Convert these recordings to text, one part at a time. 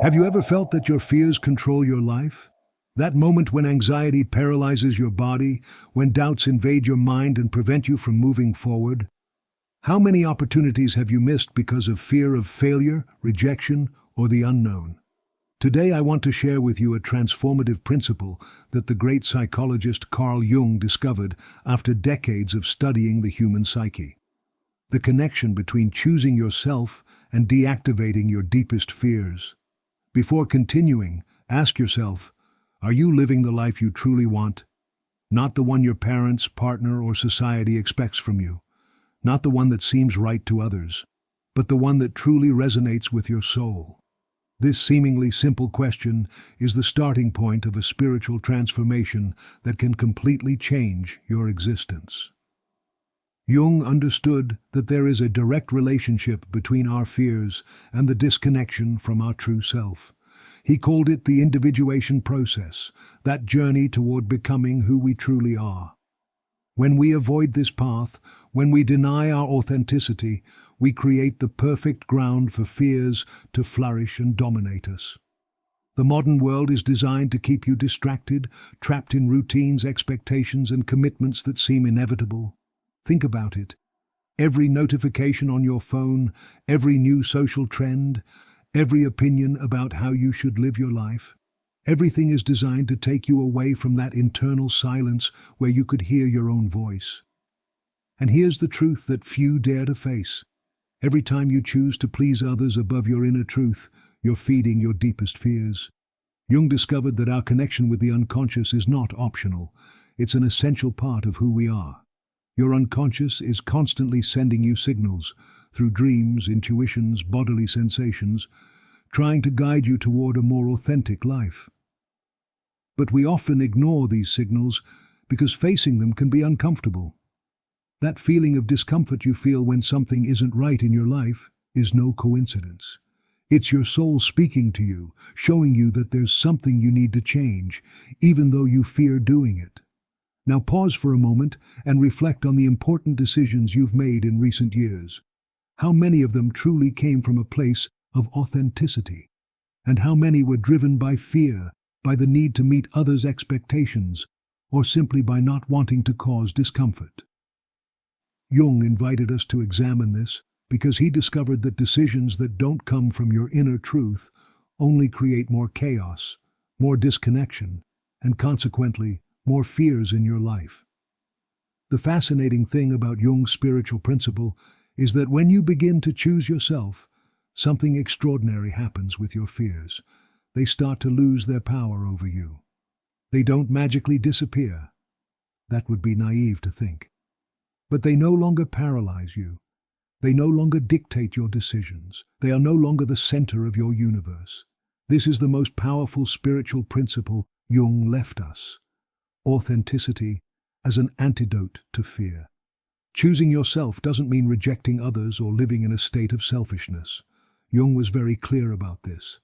Have you ever felt that your fears control your life? That moment when anxiety paralyzes your body, when doubts invade your mind and prevent you from moving forward? How many opportunities have you missed because of fear of failure, rejection, or the unknown? Today I want to share with you a transformative principle that the great psychologist Carl Jung discovered after decades of studying the human psyche. The connection between choosing yourself and deactivating your deepest fears. Before continuing, ask yourself, are you living the life you truly want? Not the one your parents, partner, or society expects from you. Not the one that seems right to others, but the one that truly resonates with your soul. This seemingly simple question is the starting point of a spiritual transformation that can completely change your existence. Jung understood that there is a direct relationship between our fears and the disconnection from our true self. He called it the individuation process, that journey toward becoming who we truly are. When we avoid this path, when we deny our authenticity, we create the perfect ground for fears to flourish and dominate us. The modern world is designed to keep you distracted, trapped in routines, expectations, and commitments that seem inevitable. Think about it. Every notification on your phone, every new social trend, every opinion about how you should live your life, everything is designed to take you away from that internal silence where you could hear your own voice. And here's the truth that few dare to face. Every time you choose to please others above your inner truth, you're feeding your deepest fears. Jung discovered that our connection with the unconscious is not optional. It's an essential part of who we are. Your unconscious is constantly sending you signals through dreams, intuitions, bodily sensations, trying to guide you toward a more authentic life. But we often ignore these signals because facing them can be uncomfortable. That feeling of discomfort you feel when something isn't right in your life is no coincidence. It's your soul speaking to you, showing you that there's something you need to change, even though you fear doing it. Now pause for a moment and reflect on the important decisions you've made in recent years. How many of them truly came from a place of authenticity? And how many were driven by fear, by the need to meet others' expectations, or simply by not wanting to cause discomfort? Jung invited us to examine this because he discovered that decisions that don't come from your inner truth only create more chaos, more disconnection, and consequently, more fears in your life. The fascinating thing about Jung's spiritual principle is that when you begin to choose yourself, something extraordinary happens with your fears. They start to lose their power over you. They don't magically disappear. That would be naive to think. But they no longer paralyze you. They no longer dictate your decisions. They are no longer the center of your universe. This is the most powerful spiritual principle Jung left us. Authenticity as an antidote to fear. Choosing yourself doesn't mean rejecting others or living in a state of selfishness. Jung was very clear about this.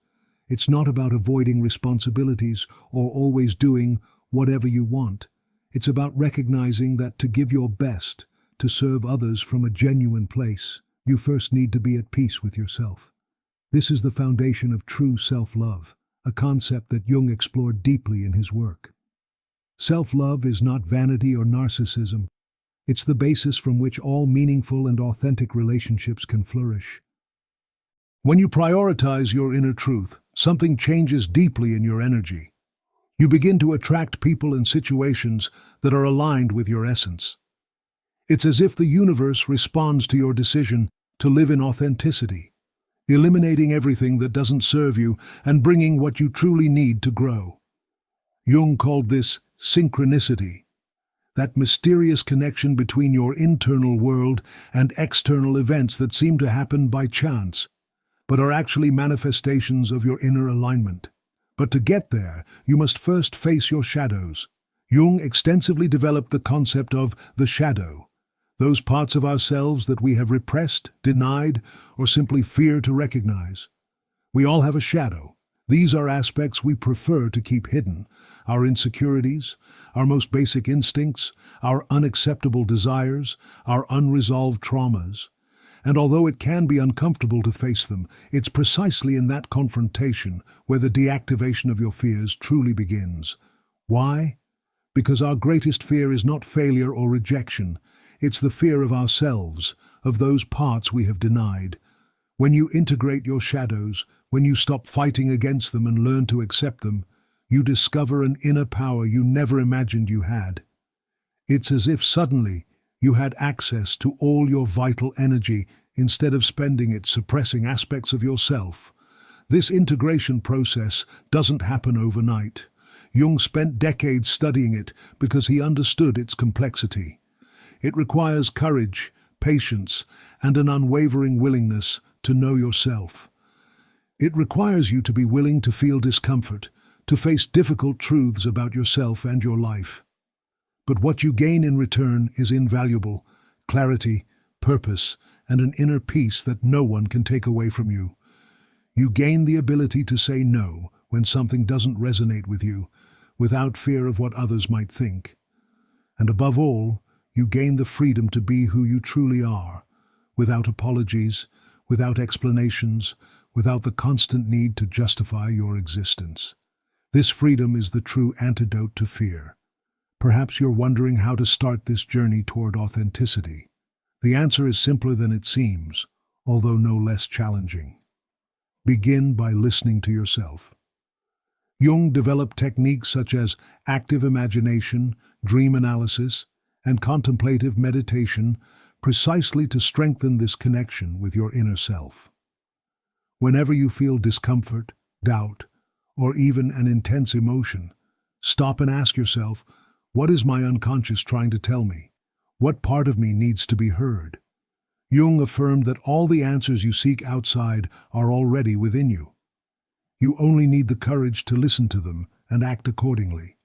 It's not about avoiding responsibilities or always doing whatever you want. It's about recognizing that to give your best, to serve others from a genuine place, you first need to be at peace with yourself. This is the foundation of true self-love, a concept that Jung explored deeply in his work. Self-love is not vanity or narcissism. It's the basis from which all meaningful and authentic relationships can flourish. When you prioritize your inner truth, something changes deeply in your energy. You begin to attract people and situations that are aligned with your essence. It's as if the universe responds to your decision to live in authenticity, eliminating everything that doesn't serve you and bringing what you truly need to grow. Jung called this synchronicity, that mysterious connection between your internal world and external events that seem to happen by chance, but are actually manifestations of your inner alignment. But to get there, you must first face your shadows. Jung extensively developed the concept of the shadow, those parts of ourselves that we have repressed, denied, or simply fear to recognize. We all have a shadow. These are aspects we prefer to keep hidden, our insecurities, our most basic instincts, our unacceptable desires, our unresolved traumas. And although it can be uncomfortable to face them, it's precisely in that confrontation where the deactivation of your fears truly begins. Why? Because our greatest fear is not failure or rejection. It's the fear of ourselves, of those parts we have denied. When you integrate your shadows, when you stop fighting against them and learn to accept them, you discover an inner power you never imagined you had. It's as if suddenly you had access to all your vital energy instead of spending it suppressing aspects of yourself. This integration process doesn't happen overnight. Jung spent decades studying it because he understood its complexity. It requires courage, patience, and an unwavering willingness to know yourself. It requires you to be willing to feel discomfort, to face difficult truths about yourself and your life. But what you gain in return is invaluable: clarity, purpose, and an inner peace that no one can take away from you. You gain the ability to say no when something doesn't resonate with you, without fear of what others might think. And above all, you gain the freedom to be who you truly are, without apologies, without explanations, without the constant need to justify your existence. This freedom is the true antidote to fear. Perhaps you're wondering how to start this journey toward authenticity. The answer is simpler than it seems, although no less challenging. Begin by listening to yourself. Jung developed techniques such as active imagination, dream analysis, and contemplative meditation precisely to strengthen this connection with your inner self. Whenever you feel discomfort, doubt, or even an intense emotion, stop and ask yourself, what is my unconscious trying to tell me? What part of me needs to be heard? Jung affirmed that all the answers you seek outside are already within you. You only need the courage to listen to them and act accordingly.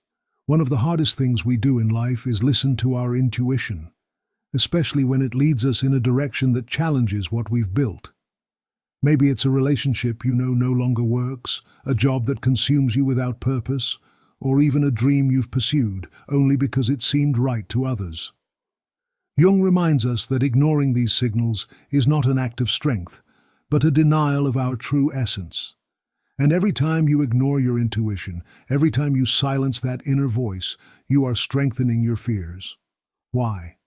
One of the hardest things we do in life is listen to our intuition, especially when it leads us in a direction that challenges what we've built. Maybe it's a relationship you know no longer works, a job that consumes you without purpose, or even a dream you've pursued only because it seemed right to others. Jung reminds us that ignoring these signals is not an act of strength, but a denial of our true essence. And every time you ignore your intuition, every time you silence that inner voice, you are strengthening your fears. Why?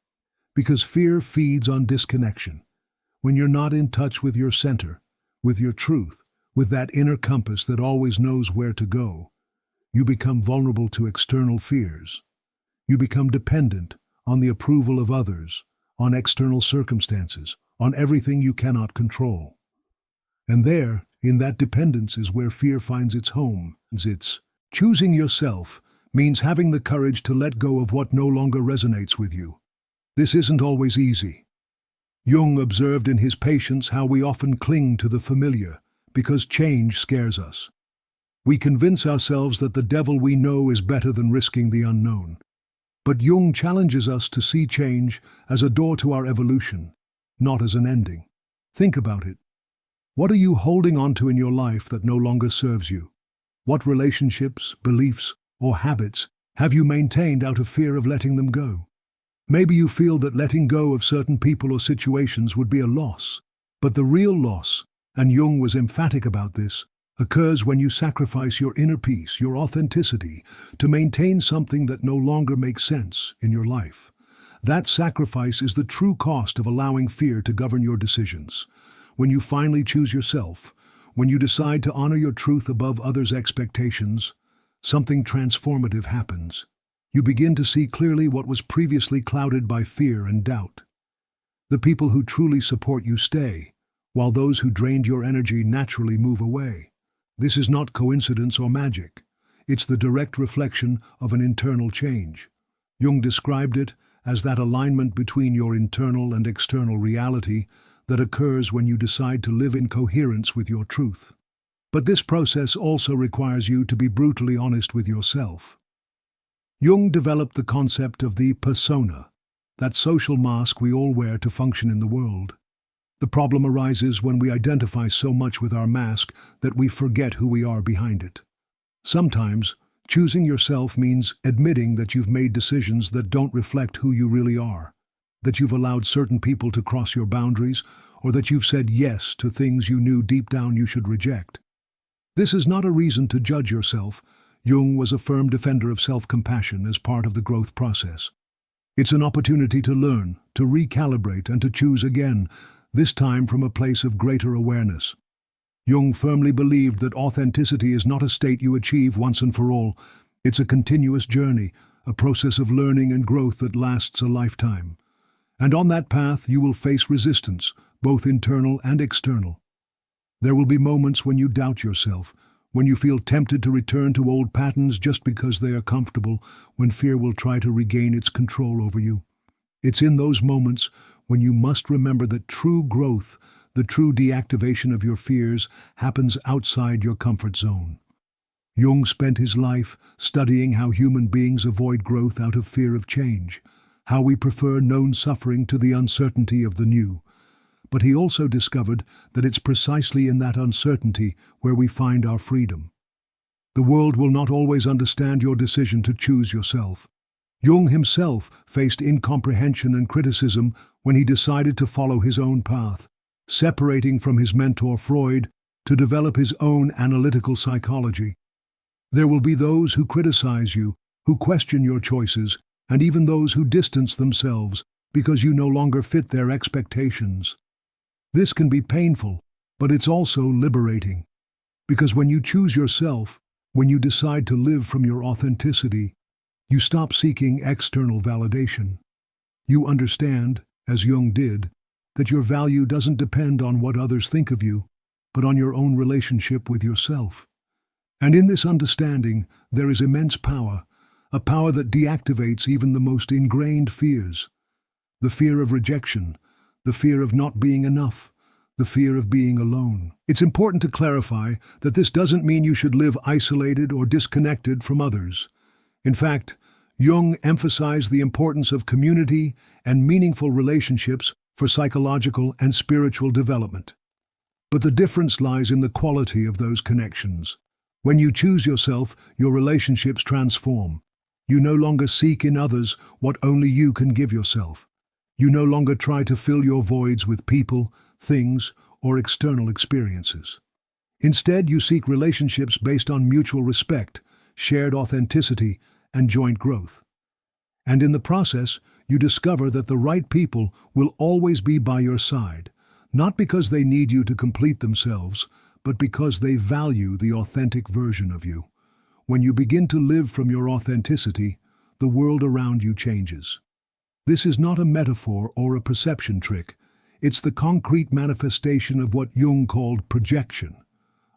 Because fear feeds on disconnection. When you're not in touch with your center, with your truth, with that inner compass that always knows where to go, you become vulnerable to external fears. You become dependent on the approval of others, on external circumstances, on everything you cannot control. And there, in that dependence, is where fear finds its home. It's choosing yourself means having the courage to let go of what no longer resonates with you. This isn't always easy. Jung observed in his patients how we often cling to the familiar because change scares us. We convince ourselves that the devil we know is better than risking the unknown. But Jung challenges us to see change as a door to our evolution, not as an ending. Think about it. What are you holding on to in your life that no longer serves you? What relationships, beliefs, or habits have you maintained out of fear of letting them go? Maybe you feel that letting go of certain people or situations would be a loss. But the real loss, and Jung was emphatic about this, occurs when you sacrifice your inner peace, your authenticity, to maintain something that no longer makes sense in your life. That sacrifice is the true cost of allowing fear to govern your decisions. When you finally choose yourself, when you decide to honor your truth above others' expectations, something transformative happens. You begin to see clearly what was previously clouded by fear and doubt. The people who truly support you stay, while those who drained your energy naturally move away. This is not coincidence or magic. It's the direct reflection of an internal change. Jung described it as that alignment between your internal and external reality that occurs when you decide to live in coherence with your truth. But this process also requires you to be brutally honest with yourself. Jung developed the concept of the persona, that social mask we all wear to function in the world. The problem arises when we identify so much with our mask that we forget who we are behind it. Sometimes, choosing yourself means admitting that you've made decisions that don't reflect who you really are. that you've allowed certain people to cross your boundaries, or that you've said yes to things you knew deep down you should reject. This is not a reason to judge yourself. Jung was a firm defender of self-compassion as part of the growth process. It's an opportunity to learn, to recalibrate, and to choose again, this time from a place of greater awareness. Jung firmly believed that authenticity is not a state you achieve once and for all. It's a continuous journey, a process of learning and growth that lasts a lifetime. And on that path, you will face resistance, both internal and external. There will be moments when you doubt yourself, when you feel tempted to return to old patterns just because they are comfortable, when fear will try to regain its control over you. It's in those moments when you must remember that true growth, the true deactivation of your fears, happens outside your comfort zone. Jung spent his life studying how human beings avoid growth out of fear of change, how we prefer known suffering to the uncertainty of the new. But he also discovered that it's precisely in that uncertainty where we find our freedom. The world will not always understand your decision to choose yourself. Jung himself faced incomprehension and criticism when he decided to follow his own path, separating from his mentor Freud to develop his own analytical psychology. There will be those who criticize you, who question your choices, and even those who distance themselves because you no longer fit their expectations. This can be painful, but it's also liberating. Because when you choose yourself, when you decide to live from your authenticity, you stop seeking external validation. You understand, as Jung did, that your value doesn't depend on what others think of you, but on your own relationship with yourself. And in this understanding, there is immense power, a power that deactivates even the most ingrained fears. The fear of rejection, the fear of not being enough, the fear of being alone. It's important to clarify that this doesn't mean you should live isolated or disconnected from others. In fact, Jung emphasized the importance of community and meaningful relationships for psychological and spiritual development. But the difference lies in the quality of those connections. When you choose yourself, your relationships transform. You no longer seek in others what only you can give yourself. You no longer try to fill your voids with people, things, or external experiences. Instead, you seek relationships based on mutual respect, shared authenticity, and joint growth. And in the process, you discover that the right people will always be by your side, not because they need you to complete themselves, but because they value the authentic version of you. When you begin to live from your authenticity, the world around you changes. This is not a metaphor or a perception trick. It's the concrete manifestation of what Jung called projection.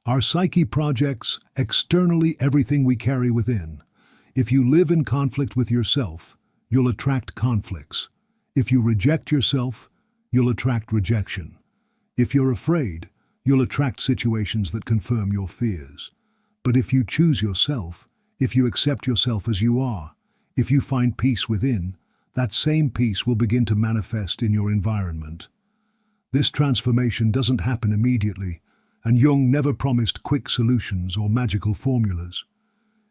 Our psyche projects externally everything we carry within. If you live in conflict with yourself, you'll attract conflicts. If you reject yourself, you'll attract rejection. If you're afraid, you'll attract situations that confirm your fears. But if you choose yourself, if you accept yourself as you are, if you find peace within, that same peace will begin to manifest in your environment. This transformation doesn't happen immediately, and Jung never promised quick solutions or magical formulas.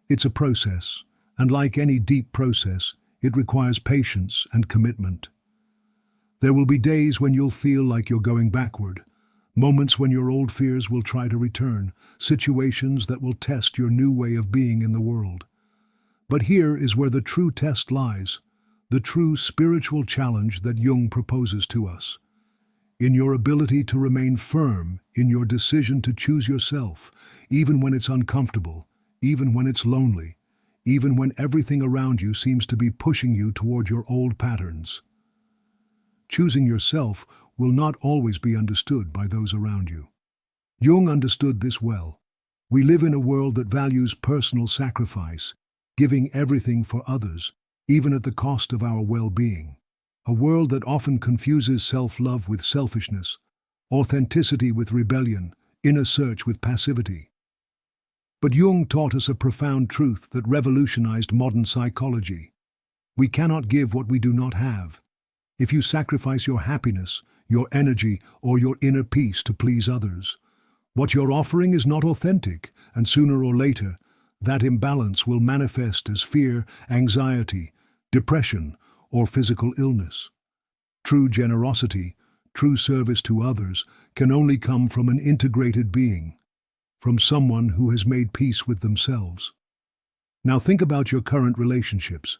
It's a process, and like any deep process, it requires patience and commitment. There will be days when you'll feel like you're going backward, moments when your old fears will try to return, situations that will test your new way of being in the world. But here is where the true test lies, the true spiritual challenge that Jung proposes to us. In your ability to remain firm in your decision to choose yourself, even when it's uncomfortable, even when it's lonely, even when everything around you seems to be pushing you toward your old patterns. Choosing yourself will not always be understood by those around you. Jung understood this well. We live in a world that values personal sacrifice, giving everything for others, even at the cost of our well-being. A world that often confuses self-love with selfishness, authenticity with rebellion, inner search with passivity. But Jung taught us a profound truth that revolutionized modern psychology. We cannot give what we do not have. If you sacrifice your happiness, your energy, or your inner peace to please others, what you're offering is not authentic, and sooner or later, that imbalance will manifest as fear, anxiety, depression, or physical illness. True generosity, true service to others, can only come from an integrated being, from someone who has made peace with themselves. Now think about your current relationships.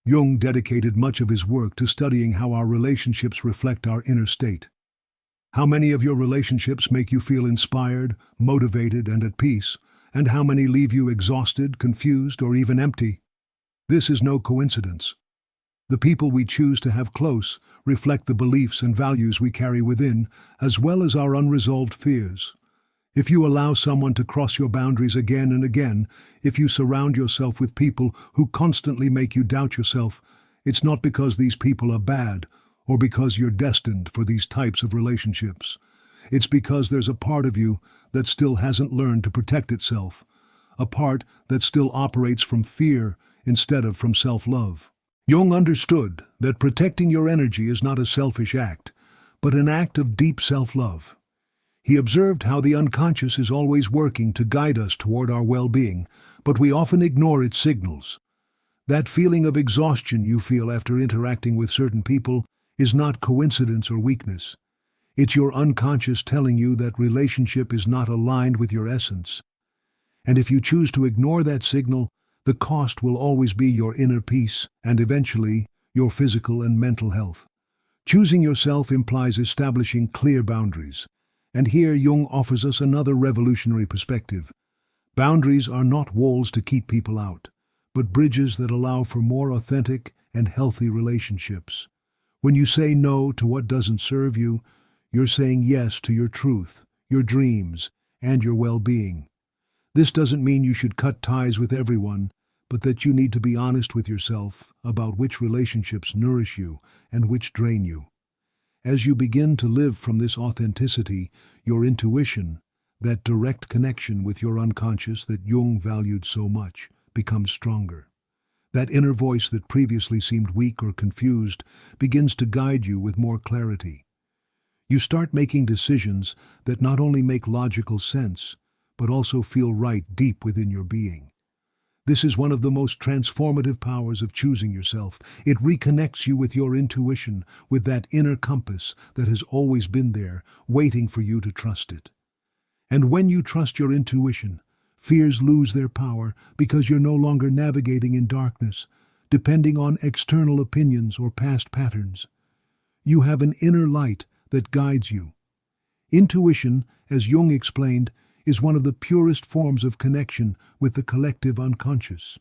Jung dedicated much of his work to studying how our relationships reflect our inner state. How many of your relationships make you feel inspired, motivated, and at peace, and how many leave you exhausted, confused, or even empty? This is no coincidence. The people we choose to have close reflect the beliefs and values we carry within, as well as our unresolved fears. If you allow someone to cross your boundaries again and again, if you surround yourself with people who constantly make you doubt yourself, it's not because these people are bad or because you're destined for these types of relationships. It's because there's a part of you that still hasn't learned to protect itself, a part that still operates from fear instead of from self-love. Jung understood that protecting your energy is not a selfish act, but an act of deep self-love. He observed how the unconscious is always working to guide us toward our well-being, but we often ignore its signals. That feeling of exhaustion you feel after interacting with certain people is not coincidence or weakness. It's your unconscious telling you that relationship is not aligned with your essence. And if you choose to ignore that signal, the cost will always be your inner peace and eventually your physical and mental health. Choosing yourself implies establishing clear boundaries. And here Jung offers us another revolutionary perspective. Boundaries are not walls to keep people out, but bridges that allow for more authentic and healthy relationships. When you say no to what doesn't serve you, you're saying yes to your truth, your dreams, and your well-being. This doesn't mean you should cut ties with everyone, but that you need to be honest with yourself about which relationships nourish you and which drain you. As you begin to live from this authenticity, your intuition, that direct connection with your unconscious that Jung valued so much, becomes stronger. That inner voice that previously seemed weak or confused begins to guide you with more clarity. You start making decisions that not only make logical sense, but also feel right deep within your being. This is one of the most transformative powers of choosing yourself. It reconnects you with your intuition, with that inner compass that has always been there, waiting for you to trust it. And when you trust your intuition, fears lose their power because you're no longer navigating in darkness, depending on external opinions or past patterns. You have an inner light that guides you. Intuition, as Jung explained, is one of the purest forms of connection with the collective unconscious.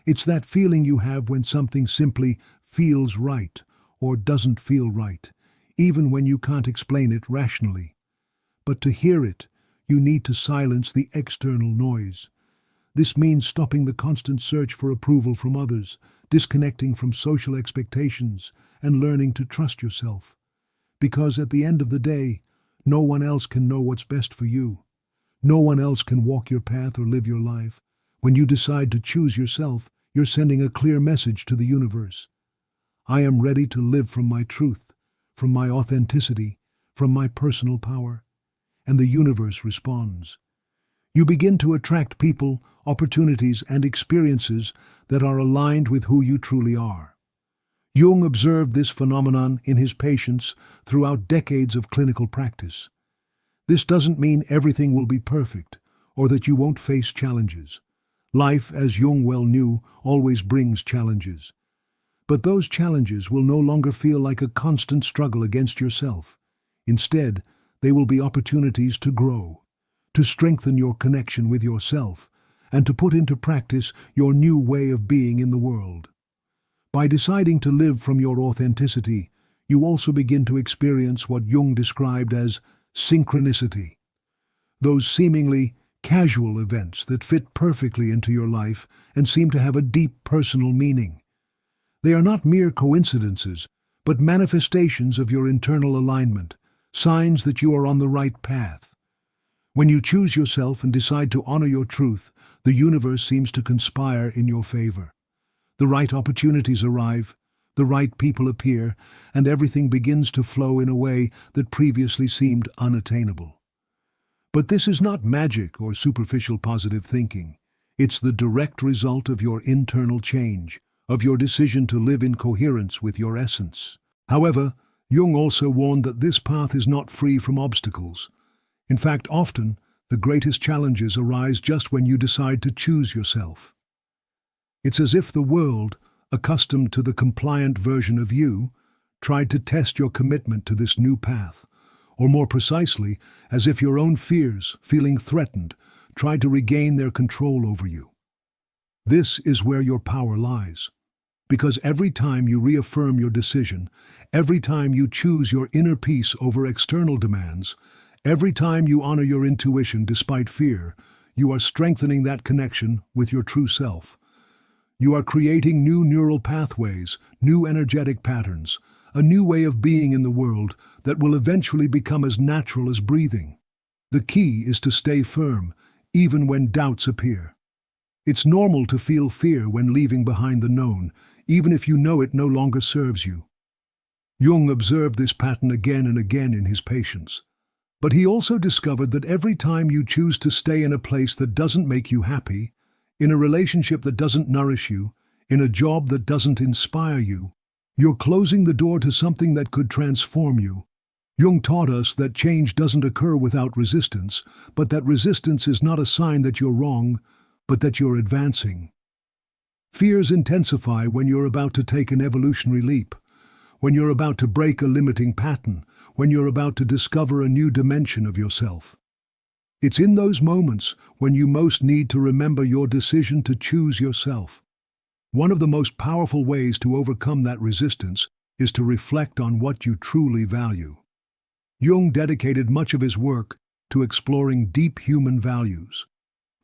It's that feeling you have when something simply feels right or doesn't feel right, even when you can't explain it rationally. But to hear it, you need to silence the external noise. This means stopping the constant search for approval from others, disconnecting from social expectations, and learning to trust yourself. Because at the end of the day, no one else can know what's best for you. No one else can walk your path or live your life. When you decide to choose yourself, you're sending a clear message to the universe. I am ready to live from my truth, from my authenticity, from my personal power. And the universe responds. You begin to attract people, opportunities, and experiences that are aligned with who you truly are. Jung observed this phenomenon in his patients throughout decades of clinical practice. This doesn't mean everything will be perfect, or that you won't face challenges. Life, as Jung well knew, always brings challenges. But those challenges will no longer feel like a constant struggle against yourself. Instead, they will be opportunities to grow, to strengthen your connection with yourself, and to put into practice your new way of being in the world. By deciding to live from your authenticity, you also begin to experience what Jung described as synchronicity. Those seemingly casual events that fit perfectly into your life and seem to have a deep personal meaning. They are not mere coincidences, but manifestations of your internal alignment, signs that you are on the right path. When you choose yourself and decide to honor your truth, the universe seems to conspire in your favor. The right opportunities arrive, the right people appear, and everything begins to flow in a way that previously seemed unattainable. But this is not magic or superficial positive thinking. It's the direct result of your internal change, of your decision to live in coherence with your essence. However, Jung also warned that this path is not free from obstacles. In fact, often, the greatest challenges arise just when you decide to choose yourself. It's as if the world, accustomed to the compliant version of you, tried to test your commitment to this new path, or more precisely, as if your own fears, feeling threatened, tried to regain their control over you. This is where your power lies. Because every time you reaffirm your decision, every time you choose your inner peace over external demands, every time you honor your intuition despite fear, you are strengthening that connection with your true self. You are creating new neural pathways, new energetic patterns, a new way of being in the world that will eventually become as natural as breathing. The key is to stay firm, even when doubts appear. It's normal to feel fear when leaving behind the known, even if you know it no longer serves you. Jung observed this pattern again and again in his patients. But he also discovered that every time you choose to stay in a place that doesn't make you happy, in a relationship that doesn't nourish you, in a job that doesn't inspire you, you're closing the door to something that could transform you. Jung taught us that change doesn't occur without resistance, but that resistance is not a sign that you're wrong, but that you're advancing. Fears intensify when you're about to take an evolutionary leap, when you're about to break a limiting pattern, when you're about to discover a new dimension of yourself. It's in those moments when you most need to remember your decision to choose yourself. One of the most powerful ways to overcome that resistance is to reflect on what you truly value. Jung dedicated much of his work to exploring deep human values,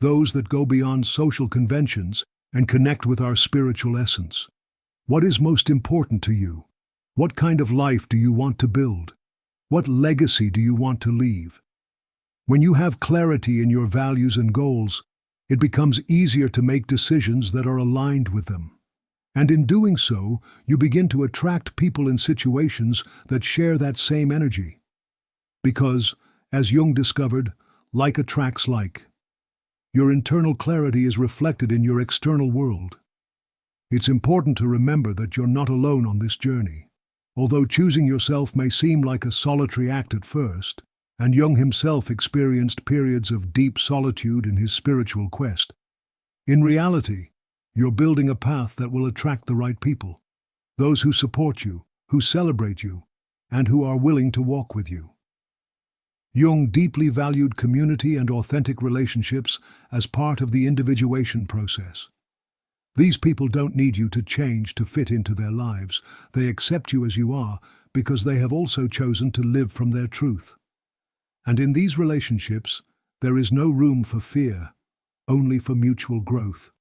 those that go beyond social conventions and connect with our spiritual essence. What is most important to you? What kind of life do you want to build? What legacy do you want to leave? When you have clarity in your values and goals, it becomes easier to make decisions that are aligned with them. And in doing so, you begin to attract people and situations that share that same energy. Because, as Jung discovered, like attracts like. Your internal clarity is reflected in your external world. It's important to remember that you're not alone on this journey. Although choosing yourself may seem like a solitary act at first, and Jung himself experienced periods of deep solitude in his spiritual quest, in reality, you're building a path that will attract the right people, those who support you, who celebrate you, and who are willing to walk with you. Jung deeply valued community and authentic relationships as part of the individuation process. These people don't need you to change to fit into their lives. They accept you as you are because they have also chosen to live from their truth. And in these relationships, there is no room for fear, only for mutual growth.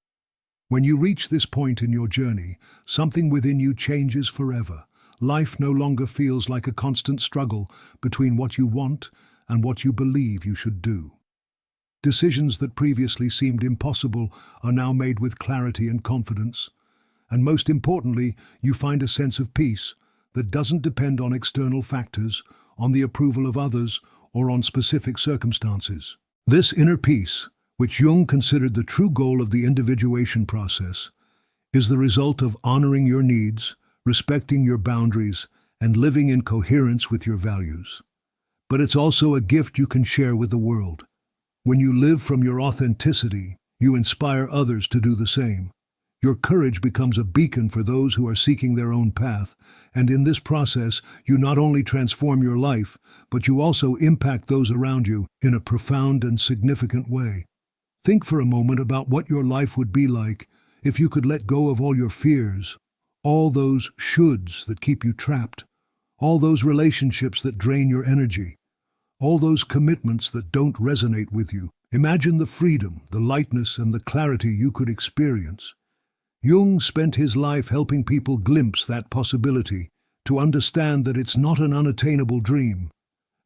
When you reach this point in your journey, something within you changes forever. Life no longer feels like a constant struggle between what you want and what you believe you should do. Decisions that previously seemed impossible are now made with clarity and confidence. And most importantly, you find a sense of peace that doesn't depend on external factors, on the approval of others, or on specific circumstances. This inner peace, which Jung considered the true goal of the individuation process, is the result of honoring your needs, respecting your boundaries, and living in coherence with your values. But it's also a gift you can share with the world. When you live from your authenticity, you inspire others to do the same. Your courage becomes a beacon for those who are seeking their own path, and in this process, you not only transform your life, but you also impact those around you in a profound and significant way. Think for a moment about what your life would be like if you could let go of all your fears, all those shoulds that keep you trapped, all those relationships that drain your energy, all those commitments that don't resonate with you. Imagine the freedom, the lightness, and the clarity you could experience. Jung spent his life helping people glimpse that possibility, to understand that it's not an unattainable dream,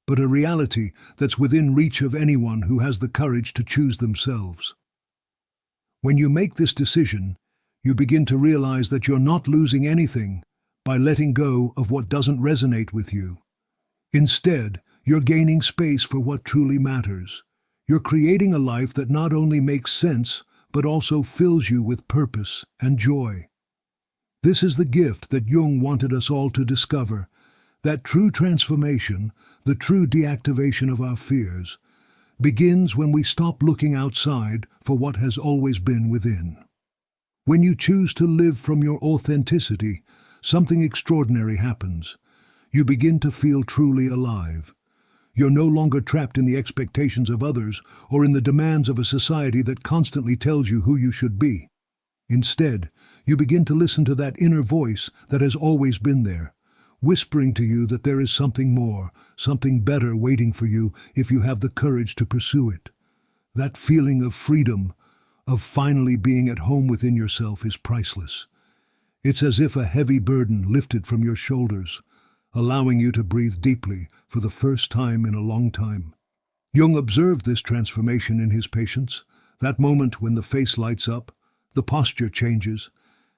but a reality that's within reach of anyone who has the courage to choose themselves. When you make this decision, you begin to realize that you're not losing anything by letting go of what doesn't resonate with you. Instead, you're gaining space for what truly matters. You're creating a life that not only makes sense, but also fills you with purpose and joy. This is the gift that Jung wanted us all to discover, That true transformation, the true deactivation of our fears, begins when we stop looking outside for what has always been within. When you choose to live from your authenticity, something extraordinary happens. You begin to feel truly alive. You're no longer trapped in the expectations of others or in the demands of a society that constantly tells you who you should be. Instead, you begin to listen to that inner voice that has always been there, whispering to you that there is something more, something better waiting for you if you have the courage to pursue it. That feeling of freedom, of finally being at home within yourself, is priceless. It's as if a heavy burden lifted from your shoulders, allowing you to breathe deeply for the first time in a long time. Jung observed this transformation in his patients, that moment when the face lights up, the posture changes,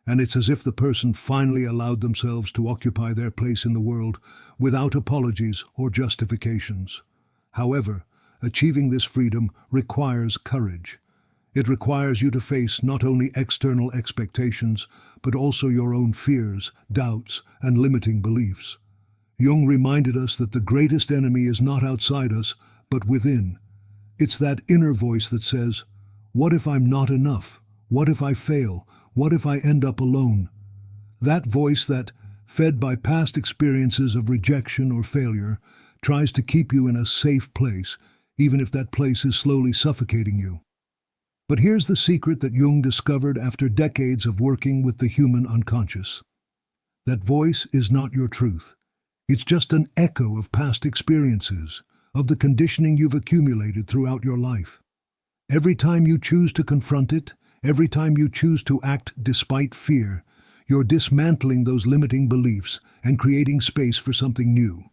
and it's as if the person finally allowed themselves to occupy their place in the world without apologies or justifications. However, achieving this freedom requires courage. It requires you to face not only external expectations, but also your own fears, doubts, and limiting beliefs. Jung reminded us that the greatest enemy is not outside us, but within. It's that inner voice that says, "What if I'm not enough? What if I fail? What if I end up alone?" That voice that, fed by past experiences of rejection or failure, tries to keep you in a safe place, even if that place is slowly suffocating you. But here's the secret that Jung discovered after decades of working with the human unconscious. That voice is not your truth. It's just an echo of past experiences, of the conditioning you've accumulated throughout your life. Every time you choose to confront it, every time you choose to act despite fear, you're dismantling those limiting beliefs and creating space for something new.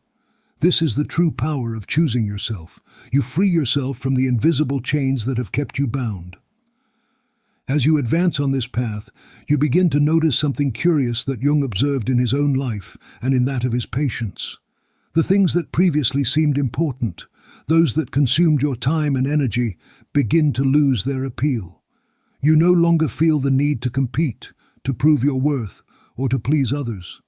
This is the true power of choosing yourself. You free yourself from the invisible chains that have kept you bound. As you advance on this path, you begin to notice something curious that Jung observed in his own life and in that of his patients. The things that previously seemed important, those that consumed your time and energy, begin to lose their appeal. You no longer feel the need to compete, to prove your worth, or to please others.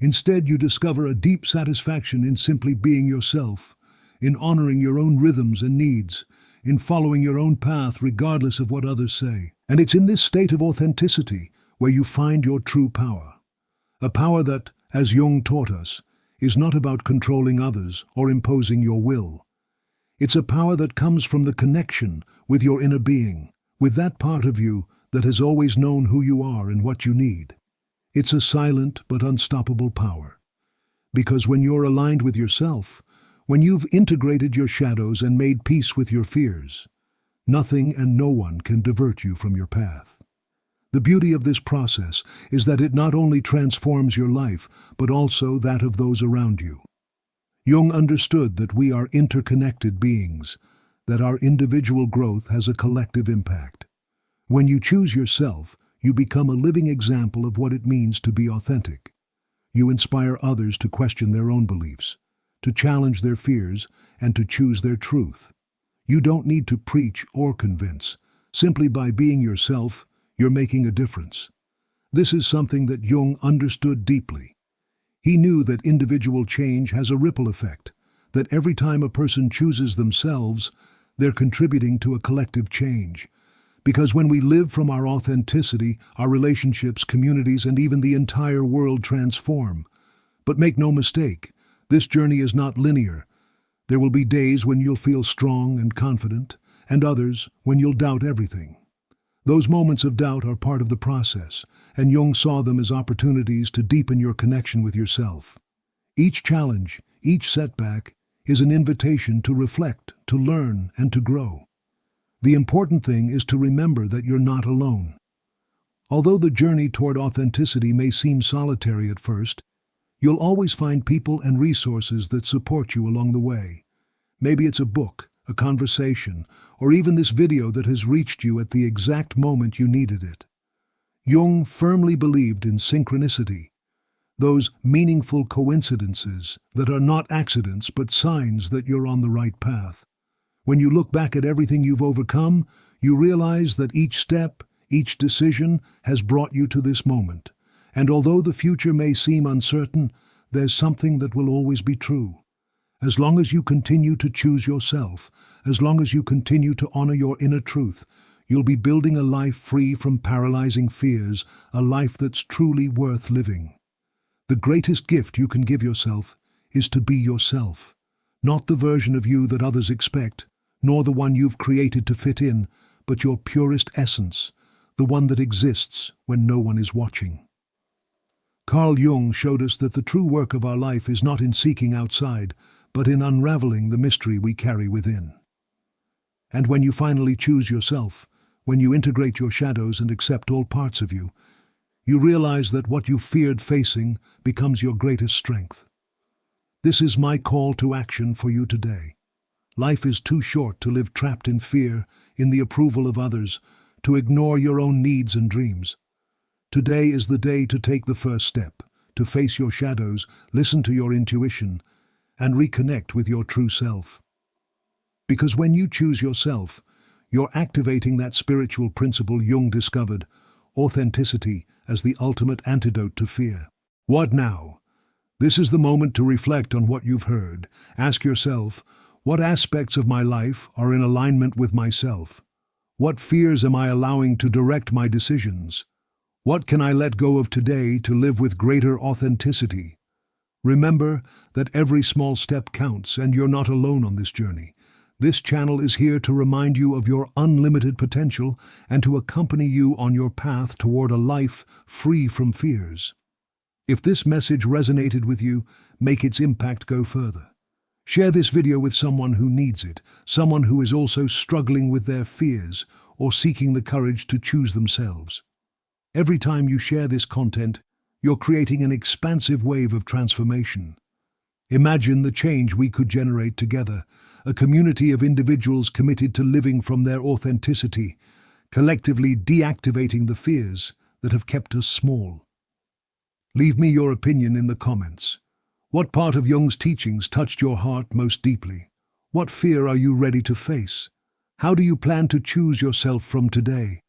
Instead, you discover a deep satisfaction in simply being yourself, in honoring your own rhythms and needs, in following your own path regardless of what others say. And it's in this state of authenticity where you find your true power. A power that, as Jung taught us, is not about controlling others or imposing your will. It's a power that comes from the connection with your inner being, with that part of you that has always known who you are and what you need. It's a silent but unstoppable power. Because when you're aligned with yourself, when you've integrated your shadows and made peace with your fears, nothing and no one can divert you from your path. The beauty of this process is that it not only transforms your life, but also that of those around you. Jung understood that we are interconnected beings, that our individual growth has a collective impact. When you choose yourself, you become a living example of what it means to be authentic. You inspire others to question their own beliefs, to challenge their fears, and to choose their truth. You don't need to preach or convince. Simply by being yourself, you're making a difference. This is something that Jung understood deeply. He knew that individual change has a ripple effect, that every time a person chooses themselves, they're contributing to a collective change. Because when we live from our authenticity, our relationships, communities, and even the entire world transform. But make no mistake, this journey is not linear. There will be days when you'll feel strong and confident, and others when you'll doubt everything. Those moments of doubt are part of the process, and Jung saw them as opportunities to deepen your connection with yourself. Each challenge, each setback, is an invitation to reflect, to learn, and to grow. The important thing is to remember that you're not alone. Although the journey toward authenticity may seem solitary at first, you'll always find people and resources that support you along the way. Maybe it's a book, a conversation, or even this video that has reached you at the exact moment you needed it. Jung firmly believed in synchronicity, those meaningful coincidences that are not accidents but signs that you're on the right path. When you look back at everything you've overcome, you realize that each step, each decision has brought you to this moment. And although the future may seem uncertain, there's something that will always be true. As long as you continue to choose yourself, as long as you continue to honor your inner truth, you'll be building a life free from paralyzing fears, a life that's truly worth living. The greatest gift you can give yourself is to be yourself, not the version of you that others expect, nor the one you've created to fit in, but your purest essence, the one that exists when no one is watching. Carl Jung showed us that the true work of our life is not in seeking outside, but in unraveling the mystery we carry within. And when you finally choose yourself, when you integrate your shadows and accept all parts of you, you realize that what you feared facing becomes your greatest strength. This is my call to action for you today. Life is too short to live trapped in fear, in the approval of others, to ignore your own needs and dreams. Today is the day to take the first step, to face your shadows, listen to your intuition, and reconnect with your true self. Because when you choose yourself, you're activating that spiritual principle Jung discovered, authenticity as the ultimate antidote to fear. What now? This is the moment to reflect on what you've heard. Ask yourself, what aspects of my life are in alignment with myself? What fears am I allowing to direct my decisions? What can I let go of today to live with greater authenticity? Remember that every small step counts, and you're not alone on this journey. This channel is here to remind you of your unlimited potential and to accompany you on your path toward a life free from fears. If this message resonated with you, make its impact go further. Share this video with someone who needs it, someone who is also struggling with their fears or seeking the courage to choose themselves. Every time you share this content, you're creating an expansive wave of transformation. Imagine the change we could generate together, a community of individuals committed to living from their authenticity, collectively deactivating the fears that have kept us small. Leave me your opinion in the comments. What part of Jung's teachings touched your heart most deeply? What fear are you ready to face? How do you plan to choose yourself from today?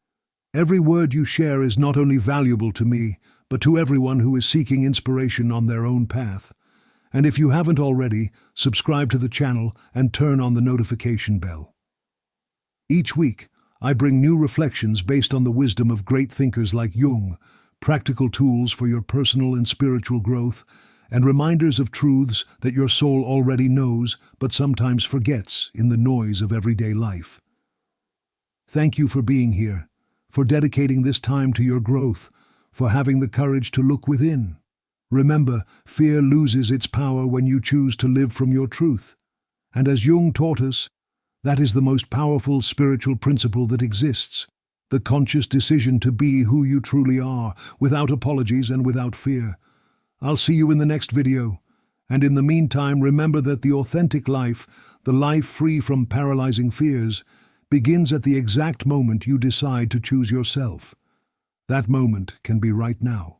Every word you share is not only valuable to me, but to everyone who is seeking inspiration on their own path. And if you haven't already, subscribe to the channel and turn on the notification bell. Each week, I bring new reflections based on the wisdom of great thinkers like Jung, practical tools for your personal and spiritual growth, and reminders of truths that your soul already knows but sometimes forgets in the noise of everyday life. Thank you for being here, for dedicating this time to your growth, for having the courage to look within. Remember, fear loses its power when you choose to live from your truth. And as Jung taught us, that is the most powerful spiritual principle that exists, the conscious decision to be who you truly are, without apologies and without fear. I'll see you in the next video. And in the meantime, remember that the authentic life, the life free from paralyzing fears, begins at the exact moment you decide to choose yourself. That moment can be right now.